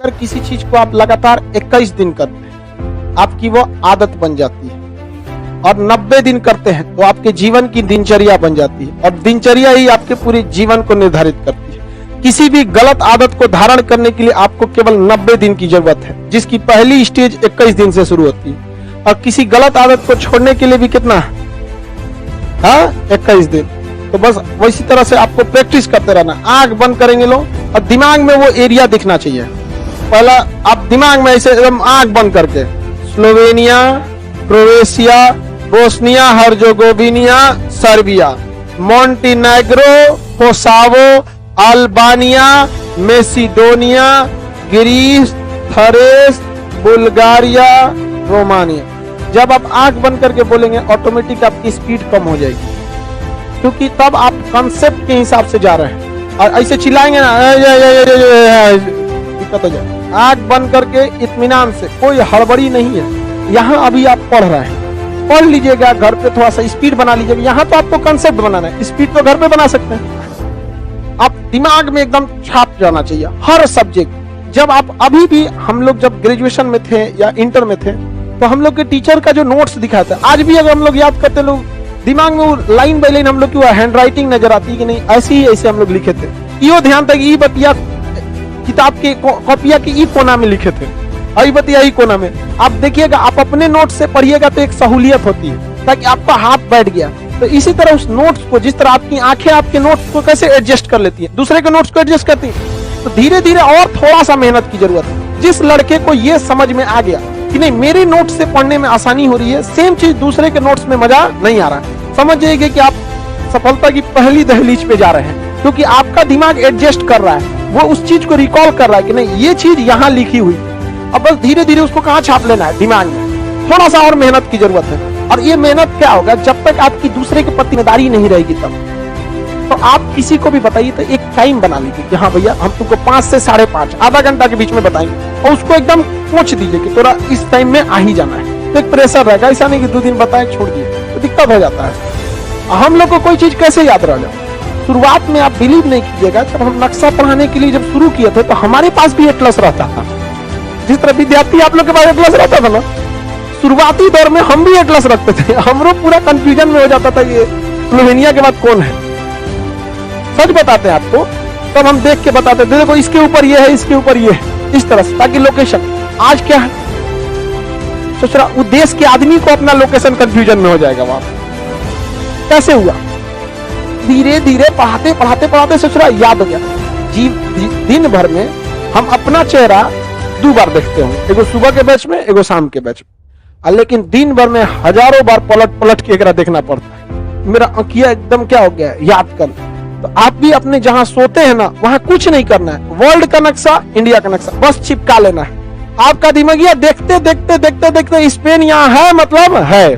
अगर किसी चीज को आप लगातार 21 दिन करते हैं, आपकी वो आदत बन जाती है, और 90 दिन करते हैं तो आपके जीवन की दिनचर्या बन जाती है, और दिनचर्या ही आपके पूरे जीवन को निर्धारित करती है। किसी भी गलत आदत को धारण करने के लिए आपको केवल 90 दिन की जरूरत है, जिसकी पहली स्टेज 21 दिन से शुरू होती है। और किसी गलत आदत को छोड़ने के लिए भी कितना, 21 दिन। तो बस वैसी तरह से आपको प्रैक्टिस करते रहना। आंख बंद करेंगे लोग, और दिमाग में वो एरिया दिखना चाहिए। पहला आप दिमाग में ऐसे एकदम आंख बंद करके Slovenia, Croatia, Bosnia Herzegovina, Serbia, Montenegro, Kosovo, Albania, Macedonia, Greece, Thrace, Bulgaria, Romania. जब आप आंख बंद करके बोलेंगे ऑटोमेटिक आपकी स्पीड कम हो जाएगी, क्योंकि तब आप कंसेप्ट के हिसाब से जा रहे हैं। और ऐसे चिल्लाएंगे ना, दिक्कत हो जाए। आंख बंद करके इत्मीनान से, कोई हड़बड़ी नहीं है। यहाँ अभी आप पढ़ रहे हैं, पढ़ लीजिएगा, घर पे थोड़ा सा स्पीड बना लीजिएगा। यहाँ तो आपको कंसेप्ट बनाना है, स्पीड तो घर पे बना सकते हैं। आप दिमाग में एकदम छाप जाना चाहिए हर सब्जेक्ट। जब आप अभी भी, हम लोग जब ग्रेजुएशन में थे या इंटर में थे, तो हम लोग के टीचर का जो नोट्स दिखाते हैं, आज भी अगर हम लोग याद करते, लोग दिमाग में वो लाइन बाई लाइन हम लोग की वो हैंड राइटिंग नजर आती है कि नहीं, ऐसे ही ऐसे हम लोग लिखे थे। यो ध्यान था कि ई बतिया किताब के कॉपिया के ई कोना में लिखे थे, आई बतिया ई कोना में। आप देखिएगा, आप अपने नोट से पढ़िएगा तो एक सहूलियत होती है, ताकि आपका हाथ बैठ गया। तो इसी तरह उस नोट्स को, जिस तरह आपकी आंखें आपके नोट्स को कैसे एडजस्ट कर लेती है, दूसरे के नोट्स को एडजस्ट करती है, तो धीरे धीरे और थोड़ा सा मेहनत की जरूरत है। जिस लड़के को ये समझ में आ गया कि नहीं, मेरे नोट से पढ़ने में आसानी हो रही है, सेम चीज दूसरे के नोट्स में मजा नहीं आ रहा है, समझ जाइए कि आप सफलता की पहली दहलीज पे जा रहे हैं। क्योंकि आपका दिमाग एडजस्ट कर रहा है, वो उस चीज को रिकॉल कर रहा है कि नहीं, ये चीज यहाँ लिखी हुई। अब बस धीरे धीरे उसको कहाँ छाप लेना है, दिमाग में। थोड़ा सा और मेहनत की जरूरत है। और ये मेहनत क्या होगा, जब तक आपकी दूसरे के प्रति जिम्मेदारी नहीं रहेगी तब। तो आप किसी को भी बताइए तो एक टाइम बना लीजिए कि हाँ भैया, हम तुमको 5 से 5:30 आधा घंटा के बीच में बताएंगे, और उसको एकदम पूछ दीजिए कि थोड़ा इस टाइम में आ ही जाना है। तो एक प्रेशर रहेगा, ऐसा नहीं कि 2 दिन बताए छोड़ दिए, तो दिक्कत हो जाता है। हम लोग को कोई चीज कैसे याद रह जाए। शुरुआत में आप बिलीव नहीं कीजिएगा, जब हम नक्शा पढ़ाने के लिए जब शुरू किए थे, तो हमारे पास भी एटलस रहता था। जिस तरह विद्यार्थी आप लोग के पास एटलस रहता था ना, शुरुआती दौर में हम भी एटलस रखते थे। हम लोग पूरा कंफ्यूजन में हो जाता था, ये स्लोवेनिया के बाद कौन है। सच बताते हैं आपको, तब हम देख के बताते थे, देखो इसके ऊपर ये है, इसके ऊपर ये है, इस तरह से, ताकि लोकेशन। आज क्या है, सोच रहा उद्देश्य के आदमी को अपना लोकेशन कंफ्यूजन में हो जाएगा। वहां कैसे हुआ, धीरे धीरे पढ़ाते पढ़ाते पढ़ाते सोच रहा याद हो गया। दिन भर में हम अपना चेहरा 2 बार देखते होंगे, एगो सुबह के बैच में, एगो शाम के बैच में। लेकिन दिन भर में हजारों बार पलट पलट के एकरा देखना पड़ता है। मेरा आंखिया एकदम क्या हो गया है, याद कर। तो आप भी अपने जहां सोते हैं ना, वहां कुछ नहीं करना है, वर्ल्ड का नक्शा, इंडिया का नक्शा बस चिपका लेना है। आपका दिमागिया देखते देखते देखते देखते स्पेन यहाँ है, मतलब है।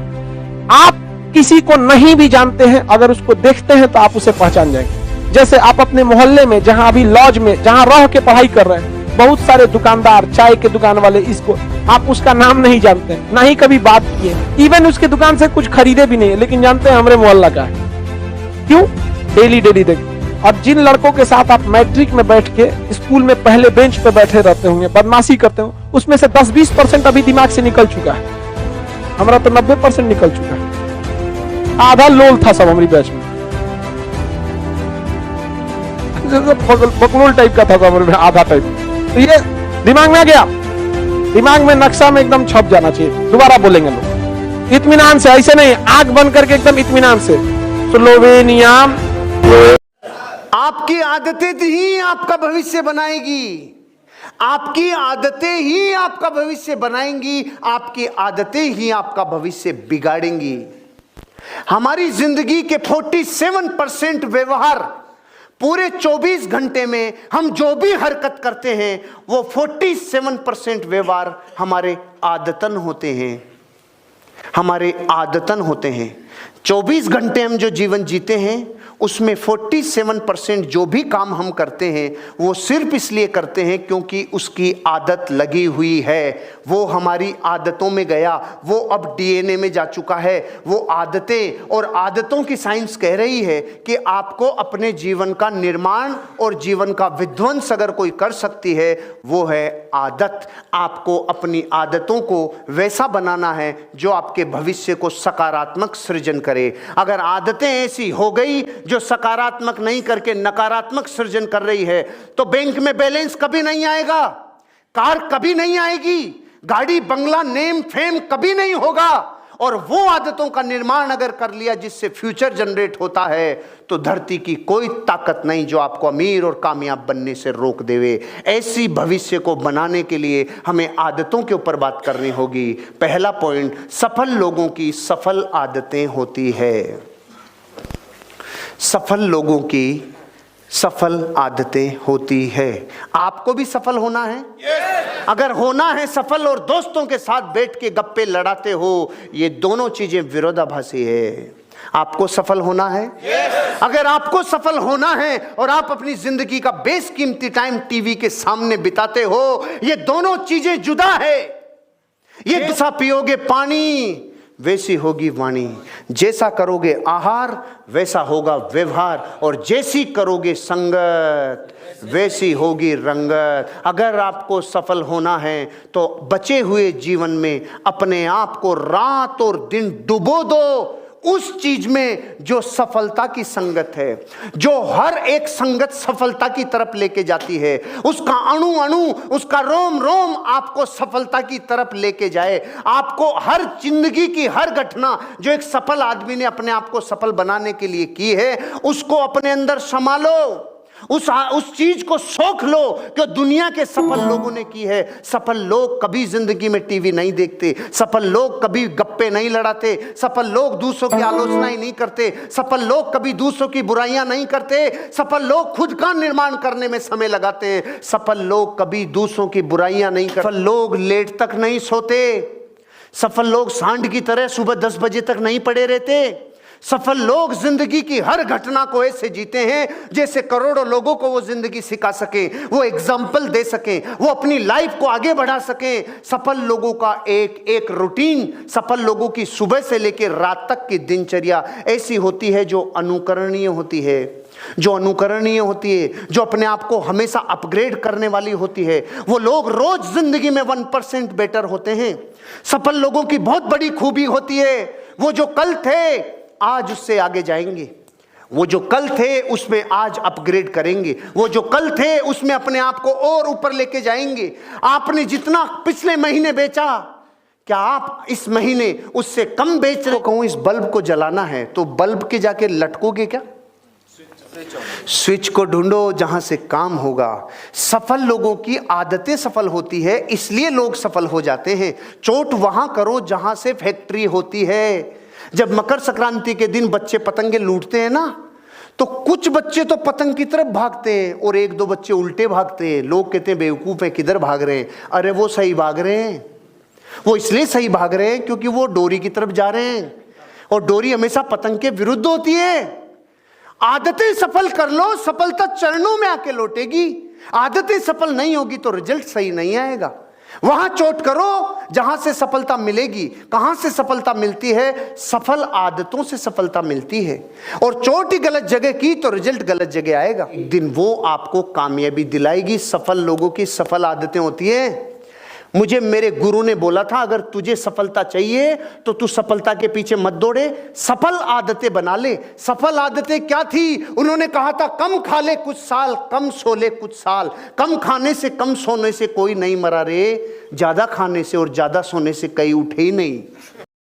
आप किसी को नहीं भी जानते हैं, अगर उसको देखते हैं तो आप उसे पहचान जाएंगे। जैसे आप अपने मोहल्ले में, जहां अभी लॉज में, जहां रह के पढ़ाई कर रहे हैं, बहुत सारे दुकानदार, चाय के दुकान वाले, इसको आप उसका नाम नहीं जानते हैं, ना ही कभी बात किए, इवन उसके दुकान से कुछ खरीदे भी नहीं, लेकिन जानते हैं हमारे मोहल्ला का है। क्यों, डेली डेली देख। और जिन लड़कों के साथ आप मैट्रिक में बैठ के स्कूल में पहले बेंच पे बैठे रहते होंगे, बदमाशी करते हो, उसमें से 10-20% अभी दिमाग से निकल चुका है। हमारा तो 90% निकल चुका है। आधा लोल था सब हमारी बैच में, बकलोल टाइप का था सब, आधा टाइप। तो ये दिमाग में आ गया, दिमाग में नक्शा में एकदम छप जाना चाहिए। दोबारा बोलेंगे लोग इत्मीनान से, ऐसे नहीं, आंख बंद करके एकदम इत्मीनान से। स्लोवेनिया। आपकी आदतें ही आपका भविष्य बनाएगी, आपकी आदतें ही आपका भविष्य बनाएंगी, आपकी आदतें ही आपका भविष्य बिगाड़ेंगी। हमारी जिंदगी के 47% व्यवहार, पूरे 24 घंटे में हम जो भी हरकत करते हैं, वो 47% व्यवहार हमारे आदतन होते हैं, हमारे आदतन होते हैं। 24 घंटे हम जो जीवन जीते हैं उसमें 47% जो भी काम हम करते हैं वो सिर्फ इसलिए करते हैं क्योंकि उसकी आदत लगी हुई है। वो हमारी आदतों में गया, वो अब डीएनए में जा चुका है। वो आदतें और आदतों की साइंस कह रही है कि आपको अपने जीवन का निर्माण और जीवन का विध्वंस अगर कोई कर सकती है वो है आदत। आपको अपनी आदतों को वैसा बनाना है जो आपके भविष्य को सकारात्मक सृजन करे। अगर आदतें ऐसी हो गई जो सकारात्मक नहीं करके नकारात्मक सृजन कर रही है तो बैंक में बैलेंस कभी नहीं आएगा, कार कभी नहीं आएगी, गाड़ी बंगला नेम फेम कभी नहीं होगा। और वो आदतों का निर्माण अगर कर लिया जिससे फ्यूचर जनरेट होता है तो धरती की कोई ताकत नहीं जो आपको अमीर और कामयाब बनने से रोक देवे। ऐसी भविष्य को बनाने के लिए हमें आदतों के ऊपर बात करनी होगी। पहला पॉइंट, सफल लोगों की सफल आदतें होती है। सफल लोगों की सफल आदतें होती है। आपको भी सफल होना है? अगर होना है सफल और दोस्तों के साथ बैठ के गप्पे लड़ाते हो, ये दोनों चीजें विरोधाभासी है। आपको सफल होना है? अगर आपको सफल होना है और आप अपनी जिंदगी का बेशकीमती टाइम टीवी के सामने बिताते हो, ये दोनों चीजें जुदा है। ये जैसा पियोगे पानी वैसी होगी वाणी, जैसा करोगे आहार वैसा होगा व्यवहार, और जैसी करोगे संगत वैसी होगी रंगत। अगर आपको सफल होना है तो बचे हुए जीवन में अपने आप को रात और दिन डुबो दो उस चीज में जो सफलता की संगत है, जो हर एक संगत सफलता की तरफ लेके जाती है। उसका अणु अणु, उसका रोम रोम आपको सफलता की तरफ लेके जाए। आपको हर जिंदगी की हर घटना जो एक सफल आदमी ने अपने आप को सफल बनाने के लिए की है उसको अपने अंदर संभालो, उस चीज को सोख लो कि दुनिया के सफल लोगों ने की है। सफल लोग कभी जिंदगी में टीवी नहीं देखते, सफल लोग कभी गप्पे नहीं लड़ाते, सफल लोग दूसरों की आलोचना नहीं करते, सफल लोग कभी दूसरों की बुराइयां नहीं करते, सफल लोग खुद का निर्माण करने में समय लगाते हैं, सफल लोग कभी दूसरों की बुराइयां नहीं करते, सफल लोग लेट तक नहीं सोते, सफल लोग सांड की तरह सुबह 10 बजे तक नहीं पड़े रहते। सफल लोग जिंदगी की हर घटना को ऐसे जीते हैं जैसे करोड़ों लोगों को वो जिंदगी सिखा सके, वो एग्जाम्पल दे सके, वो अपनी लाइफ को आगे बढ़ा सके। सफल लोगों का एक एक रूटीन, सफल लोगों की सुबह से लेकर रात तक की दिनचर्या ऐसी होती है जो अनुकरणीय होती है, जो अनुकरणीय होती है, जो अपने आप को हमेशा अपग्रेड करने वाली होती है। वो लोग रोज जिंदगी में 1% बेटर होते हैं। सफल लोगों की बहुत बड़ी खूबी होती है, वो जो कल थे आज उससे आगे जाएंगे, वो जो कल थे उसमें आज अपग्रेड करेंगे, वो जो कल थे उसमें अपने आप को और ऊपर लेके जाएंगे। आपने जितना पिछले महीने बेचा, क्या आप इस महीने उससे कम बेच रहे हो? कहूं इस बल्ब को जलाना है तो बल्ब के जाके लटकोगे क्या? स्विच को ढूंढो जहां से काम होगा। सफल लोगों की आदतें सफल होती है, इसलिए लोग सफल हो जाते हैं। चोट वहां करो जहां से फैक्ट्री होती है। जब मकर संक्रांति के दिन बच्चे पतंगे लूटते हैं ना, तो कुछ बच्चे तो पतंग की तरफ भागते हैं और 1-2 बच्चे उल्टे भागते हैं। लोग कहते हैं बेवकूफ है, किधर भाग रहे हैं? अरे वो सही भाग रहे हैं, वो इसलिए सही भाग रहे हैं क्योंकि वो डोरी की तरफ जा रहे हैं, और डोरी हमेशा पतंग के विरुद्ध होती है। आदतें सफल कर लो, सफलता चरणों में आके लौटेगी। आदतें सफल नहीं होगी तो रिजल्ट सही नहीं आएगा। वहां चोट करो जहां से सफलता मिलेगी। कहां से सफलता मिलती है? सफल आदतों से सफलता मिलती है। और चोट ही गलत जगह की तो रिजल्ट गलत जगह आएगा। दिन वो आपको कामयाबी दिलाएगी। सफल लोगों की सफल आदतें होती है। मुझे मेरे गुरु ने बोला था, अगर तुझे सफलता चाहिए तो तू सफलता के पीछे मत दौड़े, सफल आदतें बना ले। सफल आदतें क्या थी? उन्होंने कहा था कम खा ले कुछ साल, कम सो ले कुछ साल। कम खाने से कम सोने से कोई नहीं मरा रे, ज्यादा खाने से और ज्यादा सोने से कई उठे ही नहीं।